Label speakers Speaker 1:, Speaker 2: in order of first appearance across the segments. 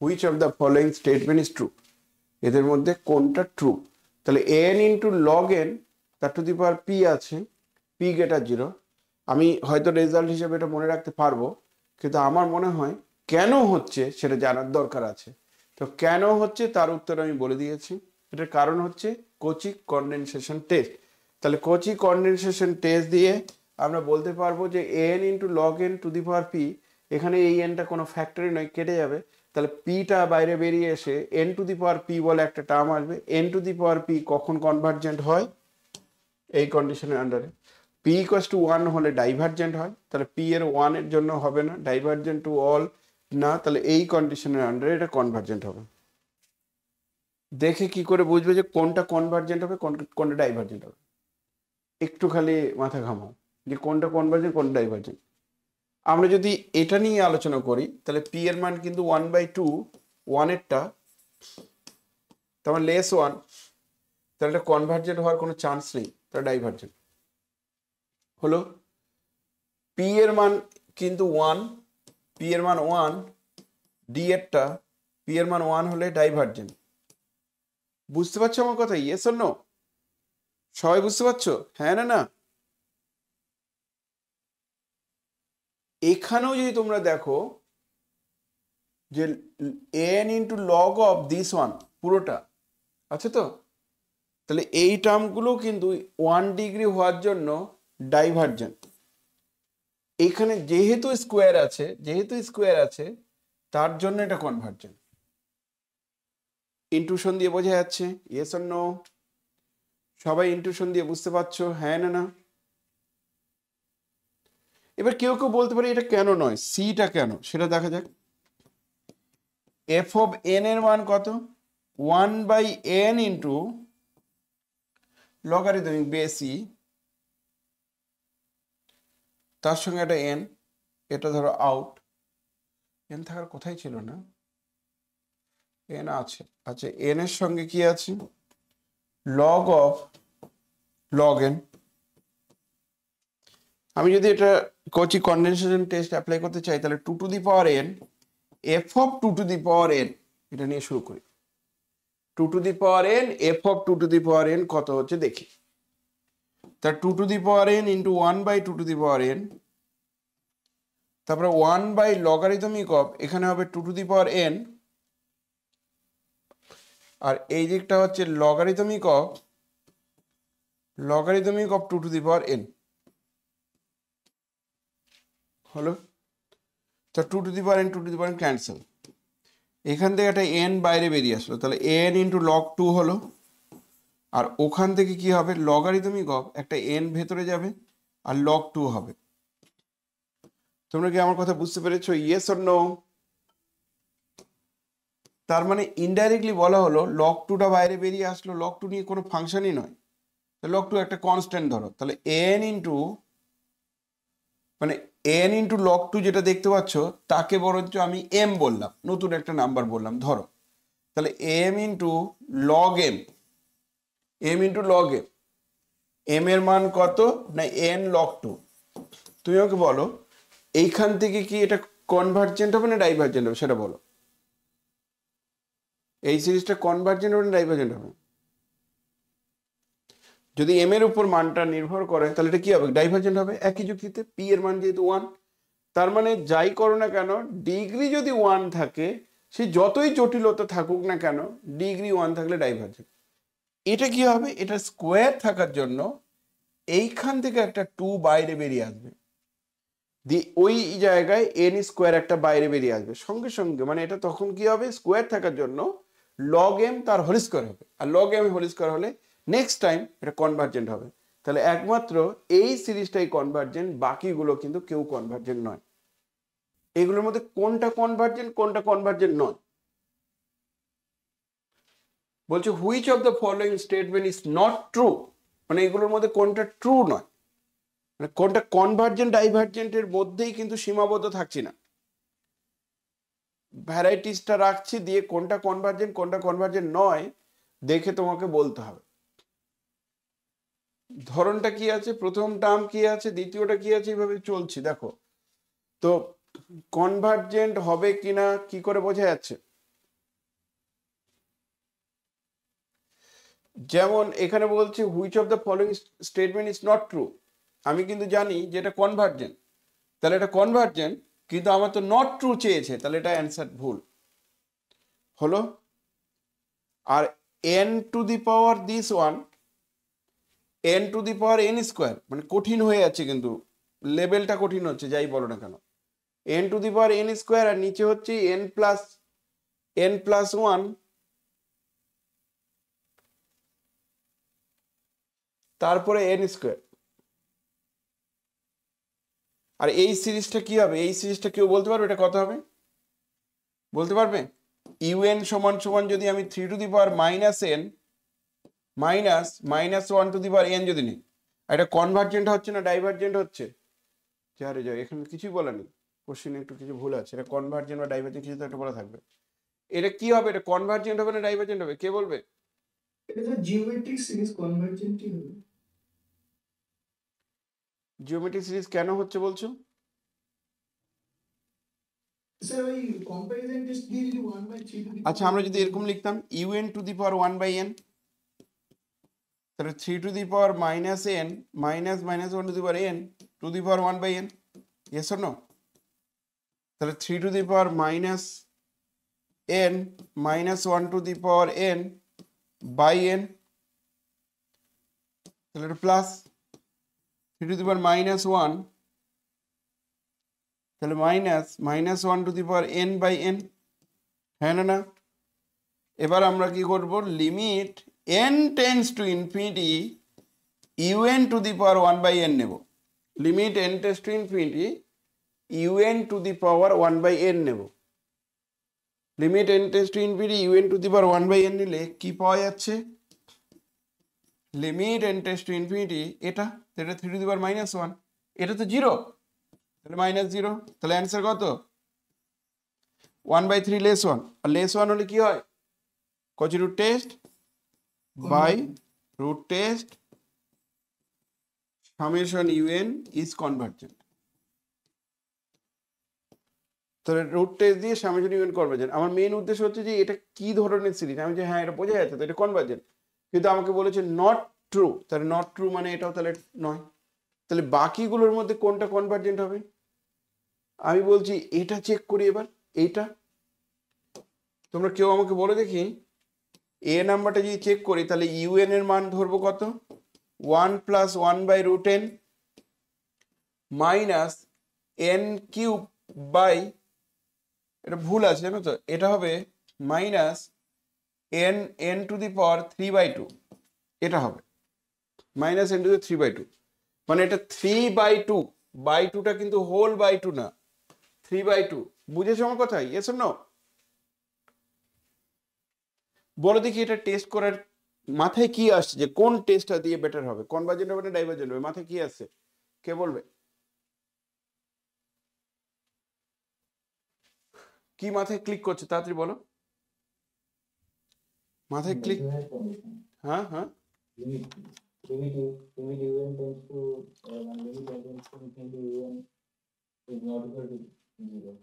Speaker 1: Which of the following statement is true, এদের মধ্যে কোনটা ট্রু। তাহলে এন ইন্টু লগ এন তার টু দি পাওয়ার পি আছে, পি গ্রেটার 0। আমি হয়তো রেজাল্ট হিসেবে এটা মনে রাখতে পারবো, কিন্তু আমার মনে হয় কেন হচ্ছে সেটা জানার দরকার আছে। তো কেন হচ্ছে তার উত্তর আমি বলে দিয়েছি। এটার কারণ হচ্ছে কচি কনডেনসেশন টেস্ট। তাহলে কচি কনডেনসেশন টেস্ট দিয়ে আমরা বলতে পারবো যে N into log N to the power P, এখানে এই এনটা কোনো ফ্যাক্টরি নয়, কেটে যাবে। তাহলে পিটা বাইরে বেরিয়ে এসে N to the power P বলে একটা টার্ম আসবে। N to the power P কখন কনভার্জেন্ট হয়, এই কন্ডিশনের আন্ডারে পি ইকুয়াস টু 1 হলে ডাইভার্জেন্ট হয়। তাহলে পি এর 1 এর জন্য হবে না, ডাইভার্জেন্ট টু অল না, তাহলে এই কন্ডিশনের আন্ডারে এটা কনভার্জেন্ট হবে। দেখে কি করে বুঝবে যে কোনটা কনভার্জেন্ট হবে কোনটা ডাইভার্জেন্ট হবে? একটু খালি মাথা ঘামাও যে কোনটা কনভার্জেন্ট কোনটা ডাইভার্জেন্ট। আমরা যদি এটা নিয়ে আলোচনা করি তাহলে পি এর মান কিন্তু 1/2, 1 এরটা তার লেস 1, তাহলে এটা কনভার্জেন্ট হওয়ার কোনো চান্স নেই, তাহলে ডাইভার্জেন্ট হলো। পি এর মান কিন্তু 1, পি এর মান 1, ডি এরটা পি এর মান 1 হলে ডাইভার্জেন্ট। বুঝতে পারছো আমার কথা? Yes or no? সবাই বুঝতে পারছো? হ্যাঁ না না? এখানেও যদি তোমরা দেখো যে N into log of this one পুরোটা আছে তো, তাহলে এই টার্মগুলো কিন্তু 1 ডিগ্রি হওয়ার জন্য ডাইভার্জেন্ট। এখানে যেহেতু স্কোয়ার আছে তার জন্য এটা কনভার্জেন্ট। ইনটুশন দিয়ে বোঝা যাচ্ছে? Yes or no? সবাই ইনটুশন দিয়ে বুঝতে পারছো? হ্যাঁ না না? এবার কেউ কেউ বলতে পারে এটা কেন নয়, সিটা কেন, সেটা দেখা যাক। এফ অফ এন এর মান কত? 1/n ইন্টু লগারিদমিক বেস ই, তার সঙ্গে একটা এন, এটা ধরো আউট। এন থাকার কোথায় ছিল না, এন আছে। আচ্ছা, এন এর সঙ্গে কি আছে? Log of log N. আমি যদি এটা কচি কনডেনসেশন টেস্ট অ্যাপ্লাই করতে চাই তাহলে 2 two the power N F of 2 two the power N, এটা নিয়ে শুরু করি। 2 two the power N F of 2 two the power N কত হচ্ছে দেখি। তা 2 two the power N into 1/2 two the power N, তারপরে 1 লগারিদমিক অফ, এখানে হবে 2 টু দি পাওয়ার এন, আর এই দিকটা হচ্ছে logarithmic of 2 two the power N হলো। তা 2 two the power N 2 two the power N cancel, এখান থেকে একটা এন বাইরে বেরিয়ে আসলো, তাহলে এন ইন্টু লগ 2 হলো। আর ওখান থেকে কি হবে? লগারিদমিক অফ একটা এন ভেতরে যাবে আর লগ 2 হবে। তোমরা কি আমার কথা বুঝতে পেরেছো? Yes or no? তার মানে ইনডাইরেক্টলি বলা হলো লগ 2টা বাইরে বেরিয়ে আসলো, লগ 2 নিয়ে কোনো ফাংশনই নয়, লগ 2 একটা কনস্ট্যান্ট ধরো, তাহলে এন ইন্টু মানে এন ইন্টু লগ 2 যেটা দেখতে পাচ্ছ তাকে বরঞ্চ আমি এম বললাম, নতুন একটা নাম্বার বললাম ধরো। তাহলে m into log m, m into log m, m এর মান কত না এন লগ 2। তুমি আমাকে বলো এইখান থেকে কি এটা কনভার্জেন্ট হবে না ডাইভার্জেন্ট হবে সেটা বলো। এই সিরিজটা কনভার্জেন্ট হবে না ডাইভার্জেন্ট হবে? যদি এম এর উপর মানটা নির্ভর করে তাহলে এটা কি হবে? ডাইভার্জেন্ট হবে। একই যুক্তিতে পি এর মান যেহেতু 1, তার মানে যাই করো না কেন ডিগ্রি যদি 1 থাকে, সে যতই জটিলতা থাকুক না কেন ডিগ্রি 1 থাকলে ডাইভার্জেন্ট। এটা কি হবে? এটা স্কোয়ার থাকার জন্য এইখান থেকে একটা 2 বাইরে বেরিয়ে আসবে, ওই জায়গায় এন স্কোয়ার একটা বাইরে বেরিয়ে আসবে সঙ্গে সঙ্গে, মানে এটা তখন কি হবে? স্কোয়ার থাকার জন্য লগ এম তার হোল স্কোয়ার হবে, আর লগ এম হোল স্কোয়ার হলে নেক্সট টাইম এটা কনভার্জেন্ট হবে। তাহলে একমাত্র এই সিরিজটাই কনভার্জেন্ট, বাকিগুলো কিন্তু কেউ কনভার্জেন্ট নয়। এগুলোর মধ্যে কোনটা কনভার্জেন্ট কোনটা কনভার্জেন্ট নয়? বলছে which of the following statement is not true, মানে এগুলোর মধ্যে কোনটা ট্রু নয়, মানে কোনটা কনভার্জেন্ট ডাইভার্জেন্টের মধ্যেই কিন্তু সীমাবদ্ধ থাকছি না, ভ্যারাইটিসটা রাখছি দিয়ে কোনটা কনভার্জেন্ট নয় দেখে তোমাকে বলতে হবে। ধরনটা কি আছে, প্রথম টার্ম কি আছে, দ্বিতীয়টা কি আছে, এইভাবে চলছি দেখো। তো কনভার্জেন্ট হবে কিনা কি করে বোঝা যাচ্ছে? যেমন এখানে বলছে which of the following statement is not true, আমি কিন্তু জানি যে এটা কনভার্জেন্ট, তাহলে এটা কনভার্জেন্ট, কিন্তু আমার তো নট ট্রু চেয়েছে, তাহলে এটা অ্যান্সার ভুল হলো। আর n to the power this one, n to the power n square, মানে কঠিন হয়ে যাচ্ছে, কিন্তু লেভেলটা কঠিন হচ্ছে যাই বলো না কেন। n to the power n square, আর নিচে হচ্ছে n প্লাস ওয়ান, তারপরে n স্কোয়ার। আর এই সিরিজটা কি হবে, এই সিরিজটা কেউ বলতে পারবে এটা কত হবে? বলতে পারবে? un সমান সমান যদি আমি 3 to the power minus n minus 1 to the power n যদি নিই, এটা কনভার্জেন্ট হচ্ছে না ডাইভার্জেন্ট হচ্ছে? যারে যাও, এখানে কিছুই বলা নেই, কোশ্চেনে একটু কিছু ভুল আছে, এটা কনভার্জেন্ট বা ডাইভার্জেন্ট কিছু তো একটা বলা থাকবে। এটা কি হবে, এটা কনভার্জেন্ট হবে না ডাইভার্জেন্ট হবে, কে বলবে?
Speaker 2: এটা তো জিওমেট্রিক সিরিজ কনভার্জেন্টই হবে।
Speaker 1: জিওমেট্রিক সিরিজ কেন হচ্ছে বলছো?
Speaker 2: স্যার ওই কম্প্যারিজন টেস্ট দিয়ে যদি 1/3 টু দি
Speaker 1: আচ্ছা, আমরা যদি এরকম লিখতাম un to the power 1/n, তাহলে 3 to the power minus n minus 1 to the power n to the power 1/n, yes or no? তাহলে 3 to the power minus n minus 1 to the power n by n, তাহলে এটা plus 3 to the power minus 1, তাহলে minus 1 to the power n by n, হ্যাঁ না না? এবার আমরা কি করব, limit n tends to infinity un to the power 1/n নেব, limit n tends to infinity un to the power 1/n নেব, limit n tends to infinity un to the power 1/n নিলে কি পাওয়া যাচ্ছে, limit n tends to infinity এটা 3 to the power minus 1, এটা তো 0, তাহলে মাইনাস 0, তাহলে অ্যান্সার কত? 1/3 লেস 1, আর লেস 1 হলে কি হয়, Cauchy root test by root test summation un is convergent. তাহলে রুট টেস্ট দিয়ে সামেশন un কনভার্জেন্ট। আমার মেইন উদ্দেশ্য হচ্ছে যে এটা কি ধরনের সিরিজ, আমি যে হ্যাঁ এটা বোঝা যাচ্ছে তো এটা কনভার্জেন্ট, কিন্তু আমাকে বলেছে নট ট্রু, তাহলে নট ট্রু মানে এটাও তাহলে নয়, তাহলে বাকিগুলোর মধ্যে কোনটা কনভার্জেন্ট হবে? আমি বলছি এটা চেক করি এবার, এইটা তোমরা কেউ আমাকে বলে দেখি, এ নাম্বারটা যদি চেক করি তাহলে un এর মান ধরবো কত, 1 plus 1/√n minus n cube by, এটা ভুল আছে জানো তো, এটা হবে minus n to the power 3/2, এটা হবে মাইনাস n টু দি 3/2, মানে এটা 3/2, বাই টুটা কিন্তু হোল বাই টু না, 3/2, বুঝেছো আমার কথা? Yes or no? বলো দেখি এটা টেস্ট করার মাথায় কি আসছে, যে কোন টেস্টটা দিয়ে বেটার হবে, কনভার্জেন্ট হবে না ডাইভার্জেন্ট হবে, মাথায় কি আসছে, কে বলবে? কি মাথায় ক্লিক করছে তাড়াতাড়ি বলো, মাথায় ক্লিক, হ্যাঁ হ্যাঁ,
Speaker 2: limit un tends to limit n tends to infinity un is not equal to 0,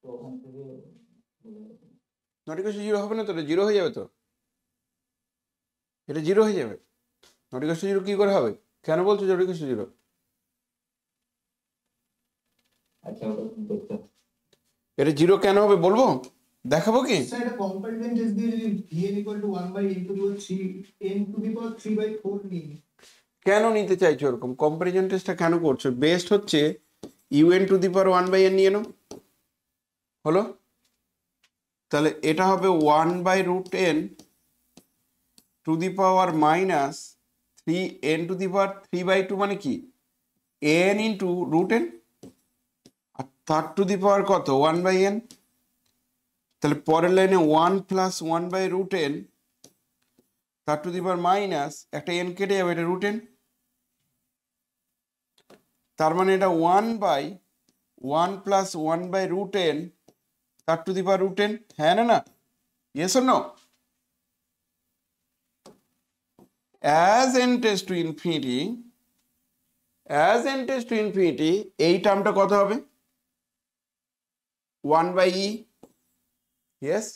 Speaker 2: তো ওখান থেকে
Speaker 1: নট ইকুয়াল টু 0 হবে না তো, এটা 0 হয়ে যাবে তো, এটা 0 হয়ে যাবে, নট ইকুয়াল টু 0 কি করে হবে, কেন বলছো নট ইকুয়াল টু 0?
Speaker 2: আচ্ছা ওটা দেখতে,
Speaker 1: এটা 0 কেন হবে বলবো, দেখাবো কি?
Speaker 2: স্যার এটা কম্প্যারিজন টেস্ট দিয়ে যদি n = 1/n to the power 3 n to the power 3/4 নিই,
Speaker 1: কেন নিতে চাইছো এরকম, কম্পারিজন টেস্টটা কেন করছো? বেস্ট হচ্ছে un to the power 1/n নিয়ে নাও, হলো? তাহলে এটা হবে 1/√n to the power minus 3n to the power 3/2, মানে কি n ইন্টু √n, আর তার টু দি পাওয়ার কত 1/n, তাহলে পরের লাইনে 1 প্লাস 1/√n তার টু দি পাওয়ার মাইনাস একটা n কেটে যাবে, এটা √n, তার মানে এটা 1 প্লাস 1/√n তার টু দি পাওয়ার √n, হ্যাঁ না না, yes or no? as n tends to infinity, as n tends to infinity, এই টার্মটা কত হবে 1/e, ইয়েস,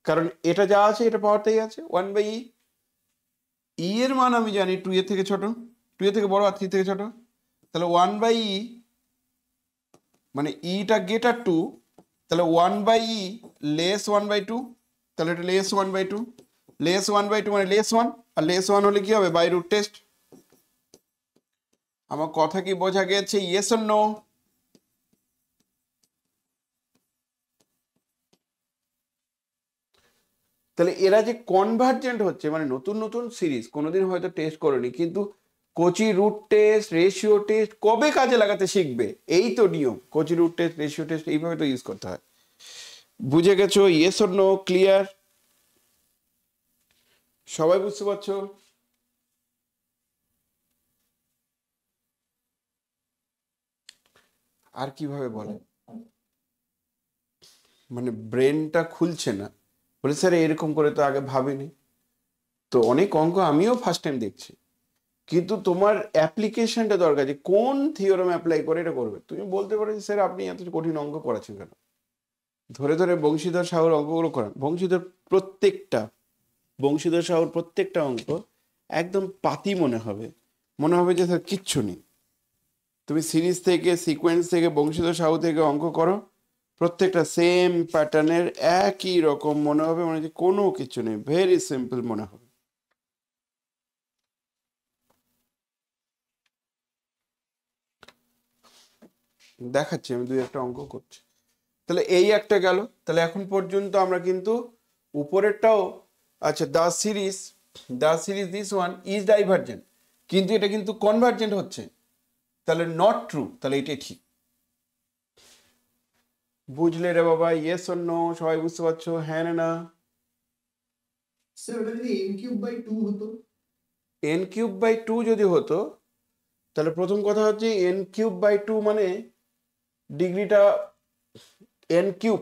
Speaker 1: কারণ এটা যা আছে এটা পাওয়ারটাই আছে 1/e। ই এর মান আমি জানি 2 এর থেকে ছোট, 2 এর থেকে বড় আর 3 থেকে ছোট, তাহলে 1/e মানে ইটা গেটার 2, তাহলে 1/e লেস 1/2, তাহলে এটা লেস 1/2, লেস 1/2 মানে লেস 1, আর লেস 1 হলে কি হবে, বাই রুট টেস্ট। আমার কথা কি বোঝা গেছে? Yes or no? তাহলে এরা যে কনভার্জেন্ট হচ্ছে, মানে নতুন নতুন সিরিজ কোনোদিন হয়তো টেস্ট করেনি, কিন্তু Cauchy root test, ratio test কবে কাজে লাগাতে শিখবে? এই তো নিয়ম, Cauchy root test, ratio test এইভাবে তো ইউজ করতে হয়। বুঝে গেছো? Yes or no? ক্লিয়ার? সবাই বুঝতে পারছো? আর কিভাবে বলে, মানে ব্রেনটা খুলছে না, বলে স্যার এরকম করে তো আগে ভাবিনি। তো অনেক অঙ্ক আমিও ফার্স্ট টাইম দেখছি, কিন্তু তোমার অ্যাপ্লিকেশনটা দরকার, যে কোন থিওরাম অ্যাপ্লাই করে এটা করবে। তুমি বলতে পারো যে স্যার আপনি এত কঠিন অঙ্ক করাচ্ছেন কেন, ধরে ধরে বংশীধর সাহুর অঙ্কগুলো করান। বংশীধর সাহুর প্রত্যেকটা অঙ্ক একদম পাতি মনে হবে, মনে হবে যে স্যার কিচ্ছু নেই। তুমি সিরিজ থেকে, সিকোয়েন্স থেকে, বংশীধর সাহু থেকে অঙ্ক করো, প্রত্যেকটা সেম প্যাটার্নের একই রকম মনে হবে, মানে যে কোনো কিছু নেই, ভেরি সিম্পল মনে হবে। দেখাচ্ছি আমি দুই একটা অঙ্ক করছি। তাহলে এই একটা গেল। তাহলে এখন পর্যন্ত আমরা কিন্তু উপরেরটাও, আচ্ছা the series this one is divergent, কিন্তু এটা কিন্তু কনভার্জেন্ট হচ্ছে, তাহলে নট ট্রু, তাহলে এটাই ঠিক। বুঝলে রে বাবা? Yes or no? সবাই বুঝতে পারছো? হ্যাঁ না?
Speaker 2: স্যার ওটা যদি n³/2 হতো?
Speaker 1: n³/2 যদি হতো, তাহলে প্রথম কথা হচ্ছে n³/2 মানে ডিগ্রিটা n³,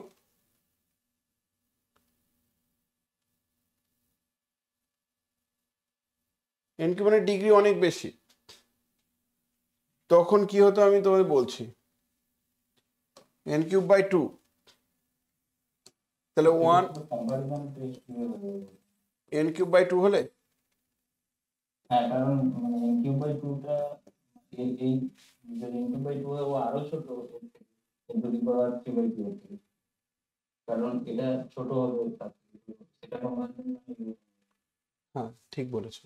Speaker 1: n³ মানে ডিগ্রি অনেক বেশি। তখন কি হতো আমি তোমাদের বলছি, n³/2 তাহলে 1
Speaker 2: কম্পারিজন টেস্ট কিভাবে হবে?
Speaker 1: n³/2 হলে
Speaker 2: হ্যাঁ, কারণ মানে n³/2 টা এই যদি n³/2 হয় ও আরো ছোট হতো n³ 3/2 থেকে, কারণ এটা ছোট হবে তার থেকে, সেটা কম্পারিজন।
Speaker 1: হ্যাঁ ঠিক বলেছো,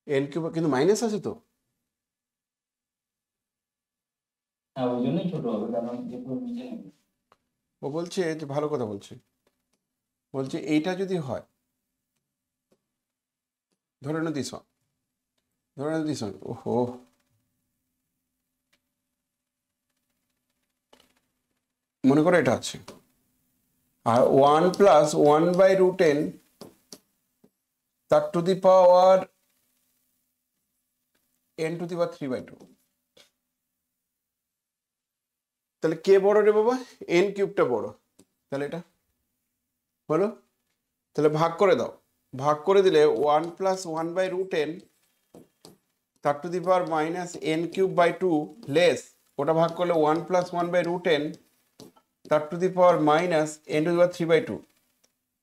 Speaker 1: n³ কিন্তু মাইনাস আছে তো।
Speaker 2: হ্যাঁ, ওই জন্যই ছোট হবে, কারণ যেহেতু নিচে নেবে।
Speaker 1: ও বলছে যে, ভালো কথা বলছে, বলছে এইটা যদি হয়, ধরে নাও দিস ওয়ান, ধরে নাও দিস ওয়ান, ওহো, মনে করো এটা আছে, আর 1+1/√n তার টু দি পাওয়ার n⁻³ তাহলে কে বড় রে বাবা? n³ বড়। তাহলে এটা হলো, তাহলে ভাগ করে দাও, ভাগ করে দিলে 1+1/√n তার two the power -n³/2 less, ওটা ভাগ করলে 1+1/√n তার টু দি পাওয়ার -n⁻³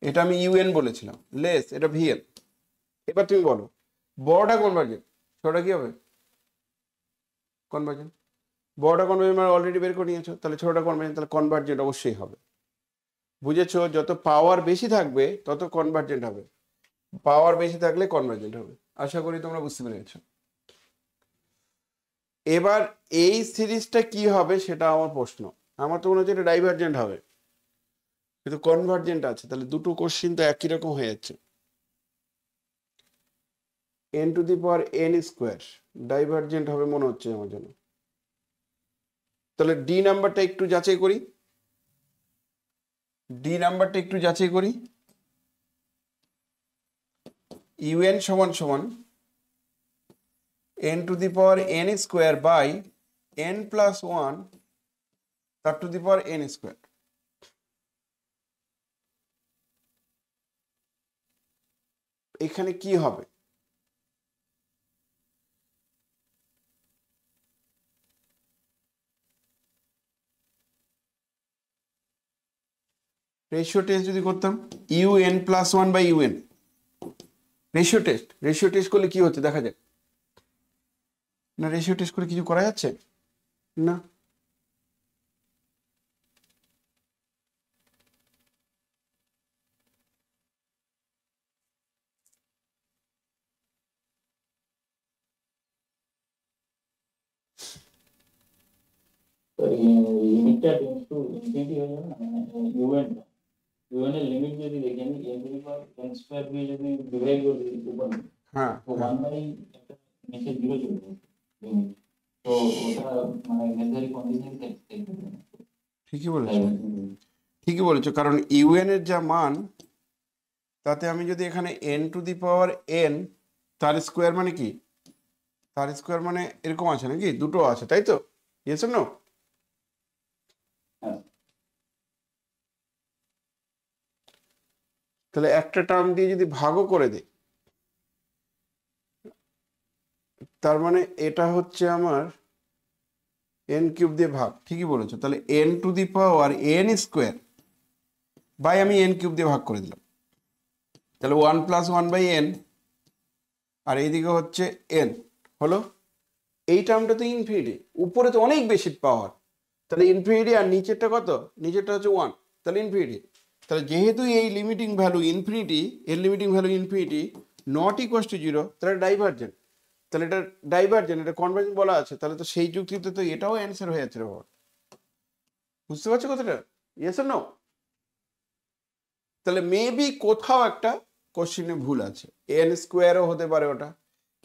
Speaker 1: এটা আমি un বলেছিলাম, লেস এটা vn। এবার তুমি বলো বড়টা কনভার্জেন্ট, ছোটটা কি হবে? কনভার্জেন্ট। বড়টা কনভার্জেন্ট মানে অলরেডি বের করে নিয়েছো, তাহলে ছোটটা কনভার্জেন্ট, তাহলে কনভার্জেন্ট অবশ্যই হবে। বুঝেছো? যত পাওয়ার বেশি থাকবে তত কনভার্জেন্ট হবে, পাওয়ার বেশি থাকলে কনভার্জেন্ট হবে। আশা করি তোমরা বুঝতে পেরেছো। এবার এই সিরিজটা কি হবে সেটা আমার প্রশ্ন। আমার তো মনে হচ্ছে এটা ডাইভার্জেন্ট হবে, কিন্তু কনভার্জেন্ট আছে, তাহলে দুটো কোশ্চিন তো একই রকম হয়ে যাচ্ছে। n⁻n² ডাইভার্জেন্ট হবে মনে হচ্ছে আমার জন্য। তাহলে ডি নাম্বারটা একটু যাচাই করি, un সমান সমান n⁻n² তার টু দি পাওয়ার n²। এখানে কি হবে? রেশিও টেস্ট যদি করতাম, u n plus one by u n, ratio test করলে কি হচ্ছে দেখা যাক। না রেশিও টেস্ট করে কিছু করা যাচ্ছে না।
Speaker 2: তো লিমিটটা টেন্স টু ইনফিনিটি হয়ে যাবে না, মানে ইউএন এর লিমিট যদি দেখি আমি N to the power N square দিয়ে যদি ডিভাইড করি উপর,
Speaker 1: হ্যাঁ
Speaker 2: তো 1/, একটা নিচে 0 চলে যাবে লিমিট, তো ওটা মানে নেসেসারি কন্ডিশন থাকতে হবে।
Speaker 1: ঠিকই বলেছো, ঠিকই বলেছো, কারণ ইউএন এর যা মান তাতে আমি যদি এখানে N to the power N, তার স্কোয়ার মানে কি, তার স্কোয়ার মানে এরকম আছে নাকি, দুটো আছে তাই তো, ইয়েস অর নো?
Speaker 2: হ্যাঁ
Speaker 1: তাহলে একটা টার্ম দিয়ে যদি ভাগও করে দিই, তার মানে এটা হচ্ছে আমার এন কিউব দিয়ে ভাগ, ঠিকই বলেছো। তাহলে n to the power n square by আমি এন কিউব দিয়ে ভাগ করে দিলাম, তাহলে one plus one by n, আর এইদিকে হচ্ছে এন, হলো। এই টার্মটা তো ইনফিনিটি, উপরে তো অনেক বেশি পাওয়ার, তাহলে ইনফিনিটি, আর নিচেরটা কত, নিচেরটা হচ্ছে ওয়ান, তাহলে ইনফিনিটি। তাহলে যেহেতু এই লিমিটিং ভ্যালু ইনফিনিটি, এর limiting value infinity, not equals to zero, তাহলে ডাইভার্জেন্ট, তাহলে এটা ডাইভার্জেন্ট, এটা কনভার্জেন্ট বলা আছে, তাহলে তো সেই যুক্তিতে তো এটাও অ্যান্সার হয়ে যাচ্ছে রে বাবা। বুঝতে পারছো কথাটা, ইয়েস অর নো? তাহলে মেবি কোথাও একটা কোশ্চেনে ভুল আছে, এন স্কোয়ারও হতে পারে ওটা,